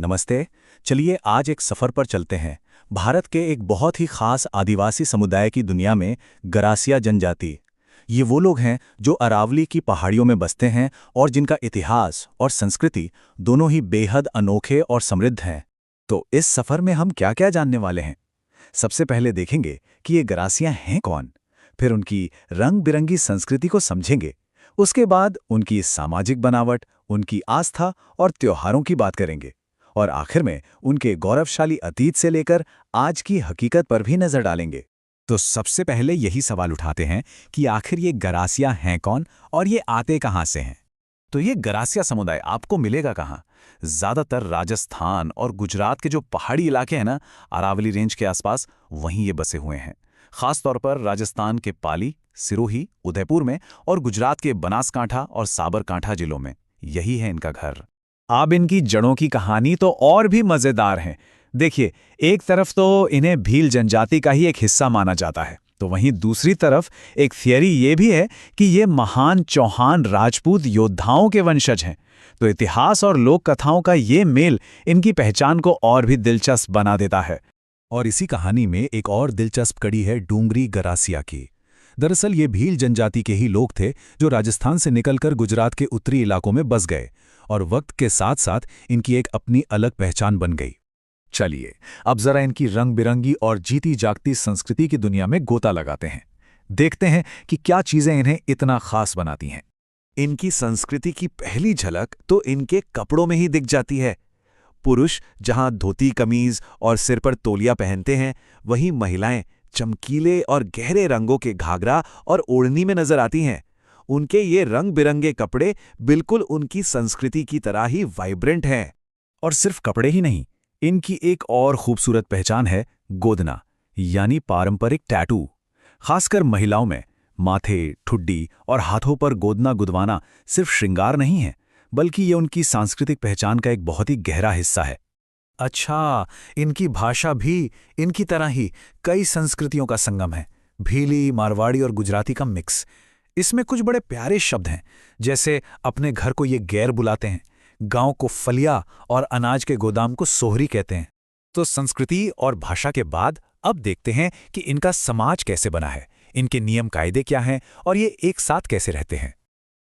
नमस्ते। चलिए आज एक सफ़र पर चलते हैं। भारत के एक बहुत ही खास आदिवासी समुदाय की दुनिया में गरासिया जनजाति। ये वो लोग हैं जो अरावली की पहाड़ियों में बसते हैं और जिनका इतिहास और संस्कृति दोनों ही बेहद अनोखे और समृद्ध हैं। तो इस सफ़र में हम क्या-क्या जानने वाले हैं? सबसे पहले देखेंगे कि ये गरासियां हैं कौन, फिर उनकी रंग-बिरंगी संस्कृति को समझेंगे। उसके बाद उनकी सामाजिक बनावट, उनकी आस्था और त्योहारों की बात करेंगे। और आखिर में उनके गौरवशाली अतीत से लेकर आज की हकीकत पर भी नजर डालेंगे। तो सबसे पहले यही सवाल उठाते हैं कि आखिर ये गरासिया हैं कौन और ये आते कहाँ से हैं? तो ये गरासिया समुदाय आपको मिलेगा कहाँ? ज्यादातर राजस्थान और गुजरात के जो पहाड़ी इलाके हैं ना, अरावली रेंज के आसपास, वहीं ये बसे हुए हैं। खास तौर पर राजस्थान के पाली, सिरोही, उदयपुर में और गुजरात के बनासकांठा और साबरकांठा जिलों में यही है इनका घर। अब इनकी जड़ों की कहानी तो और भी मजेदार है। देखिए, एक तरफ तो इन्हें भील जनजाति का ही एक हिस्सा माना जाता है, तो वहीं दूसरी तरफ एक थियरी ये भी है कि ये महान चौहान राजपूत योद्धाओं के वंशज हैं। तो इतिहास और लोक कथाओं का ये मेल इनकी पहचान को और भी दिलचस्प बना देता है। और इसी कहानी में एक और दिलचस्प कड़ी है डूंगरी गरासिया की। दरअसल ये भील जनजाति के ही लोग थे जो राजस्थान से निकलकर गुजरात के उत्तरी इलाकों में बस गए और वक्त के साथ साथ इनकी एक अपनी अलग पहचान बन गई। चलिए अब जरा इनकी रंग बिरंगी और जीती जागती संस्कृति की दुनिया में गोता लगाते हैं। देखते हैं कि क्या चीजें इन्हें इतना खास बनाती हैं। इनकी संस्कृति की पहली झलक तो इनके कपड़ों में ही दिख जाती है। पुरुष जहां धोती कमीज और सिर पर तौलिया पहनते हैं, वहीं महिलाएं चमकीले और गहरे रंगों के घाघरा और ओढ़नी में नजर आती हैं। उनके ये रंग बिरंगे कपड़े बिल्कुल उनकी संस्कृति की तरह ही वाइब्रेंट हैं। और सिर्फ कपड़े ही नहीं, इनकी एक और खूबसूरत पहचान है गोदना, यानी पारंपरिक टैटू। खासकर महिलाओं में माथे, ठुड्डी और हाथों पर गोदना गुदवाना सिर्फ श्रृंगार नहीं है, बल्कि ये उनकी सांस्कृतिक पहचान का एक बहुत ही गहरा हिस्सा है। अच्छा, इनकी भाषा भी इनकी तरह ही कई संस्कृतियों का संगम है। भीली, मारवाड़ी और गुजराती का मिक्स। इसमें कुछ बड़े प्यारे शब्द हैं, जैसे अपने घर को ये गैर बुलाते हैं, गांव को फलिया और अनाज के गोदाम को सोहरी कहते हैं। तो संस्कृति और भाषा के बाद अब देखते हैं कि इनका समाज कैसे बना है, इनके नियम कायदे क्या हैं और ये एक साथ कैसे रहते हैं।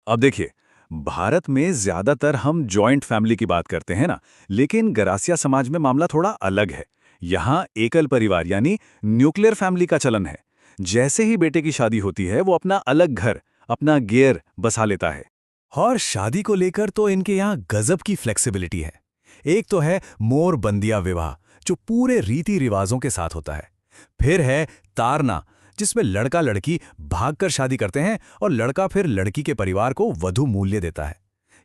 अब देखिए, भारत में ज्यादातर हम जॉइंट फैमिली की बात करते हैं ना, लेकिन गरासिया समाज में मामला थोड़ा अलग है। यहाँ एकल परिवार यानी न्यूक्लियर फैमिली का चलन है। जैसे ही बेटे की शादी होती है, वो अपना अलग घर, अपना गेर बसा लेता है। और शादी को लेकर तो इनके यहाँ गजब की फ्लेक्सिबिलिटी है। एक तो है मोर बंदिया विवाह, जो पूरे रीति रिवाजों के साथ होता है। फिर है तारना, जिसमें लड़का लड़की भागकर शादी करते हैं और लड़का फिर लड़की के परिवार को वधू मूल्य देता है।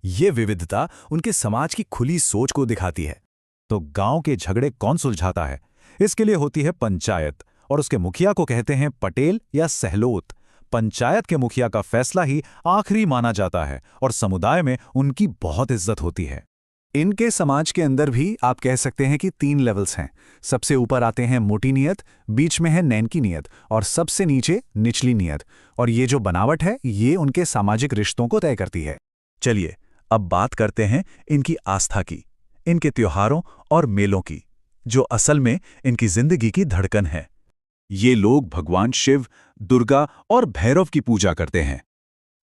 ये विविधता उनके समाज की खुली सोच को दिखाती है। तो गांव के झगड़े कौन सुलझाता है? इसके लिए होती है पंचायत, और उसके मुखिया को कहते हैं पटेल या सहलोत। पंचायत के मुखिया का फैसला ही आखिरी माना जाता है और समुदाय में उनकी बहुत इज्जत होती है। इनके समाज के अंदर भी आप कह सकते हैं कि 3 लेवल्स हैं। सबसे ऊपर आते हैं मोटी नियत, बीच में है नैनकी नियत और सबसे नीचे निचली नियत। और ये जो बनावट है, ये उनके सामाजिक रिश्तों को तय करती है। चलिए अब बात करते हैं इनकी आस्था की, इनके त्योहारों और मेलों की, जो असल में इनकी जिंदगी की धड़कन है। ये लोग भगवान शिव, दुर्गा और भैरव की पूजा करते हैं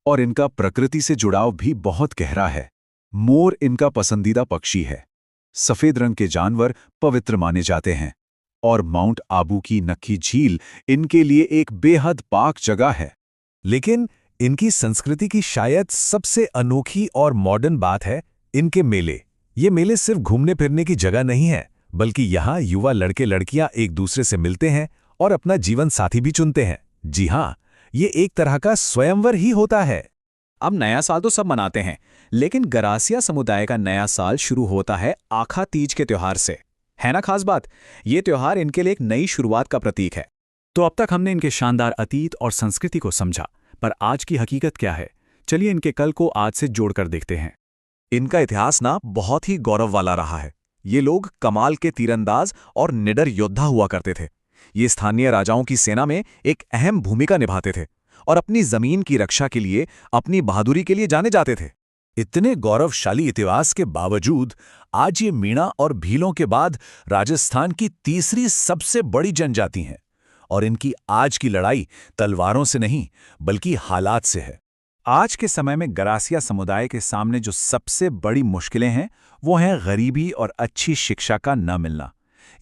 और इनका प्रकृति से जुड़ाव भी बहुत गहरा है। मोर इनका पसंदीदा पक्षी है। सफेद रंग के जानवर पवित्र माने जाते हैं और माउंट आबू की नक्की झील इनके लिए एक बेहद पाक जगह है। लेकिन इनकी संस्कृति की शायद सबसे अनोखी और मॉडर्न बात है इनके मेले। ये मेले सिर्फ घूमने फिरने की जगह नहीं है, बल्कि यहाँ युवा लड़के लड़कियां एक दूसरे से मिलते हैं और अपना जीवन साथी भी चुनते हैं। जी हाँ, ये एक तरह का स्वयंवर ही होता है। अब नया साल तो सब मनाते हैं, लेकिन गरासिया समुदाय का नया साल शुरू होता है आखा तीज के त्योहार से। है ना खास बात? ये त्योहार इनके लिए एक नई शुरुआत का प्रतीक है। तो अब तक हमने इनके शानदार अतीत और संस्कृति को समझा, पर आज की हकीकत क्या है? चलिए इनके कल को आज से जोड़कर देखते हैं। इनका इतिहास ना बहुत ही गौरव वाला रहा है। ये लोग कमाल के तीरंदाज और निडर योद्धा हुआ करते थे। ये स्थानीय राजाओं की सेना में एक अहम भूमिका निभाते थे और अपनी जमीन की रक्षा के लिए, अपनी बहादुरी के लिए जाने जाते थे। इतने गौरवशाली इतिहास के बावजूद आज ये मीणा और भीलों के बाद राजस्थान की तीसरी सबसे बड़ी जनजाति हैं और इनकी आज की लड़ाई तलवारों से नहीं बल्कि हालात से है। आज के समय में गरासिया समुदाय के सामने जो सबसे बड़ी मुश्किलें हैं वो हैं गरीबी और अच्छी शिक्षा का न मिलना।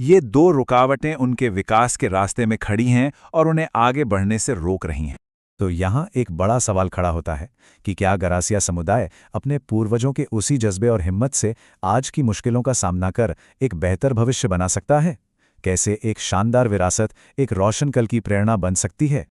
ये दो रुकावटें उनके विकास के रास्ते में खड़ी हैं और उन्हें आगे बढ़ने से रोक रही हैं। तो यहाँ एक बड़ा सवाल खड़ा होता है कि क्या गरासिया समुदाय अपने पूर्वजों के उसी जज्बे और हिम्मत से आज की मुश्किलों का सामना कर एक बेहतर भविष्य बना सकता है? कैसे एक शानदार विरासत एक रोशन कल की प्रेरणा बन सकती है?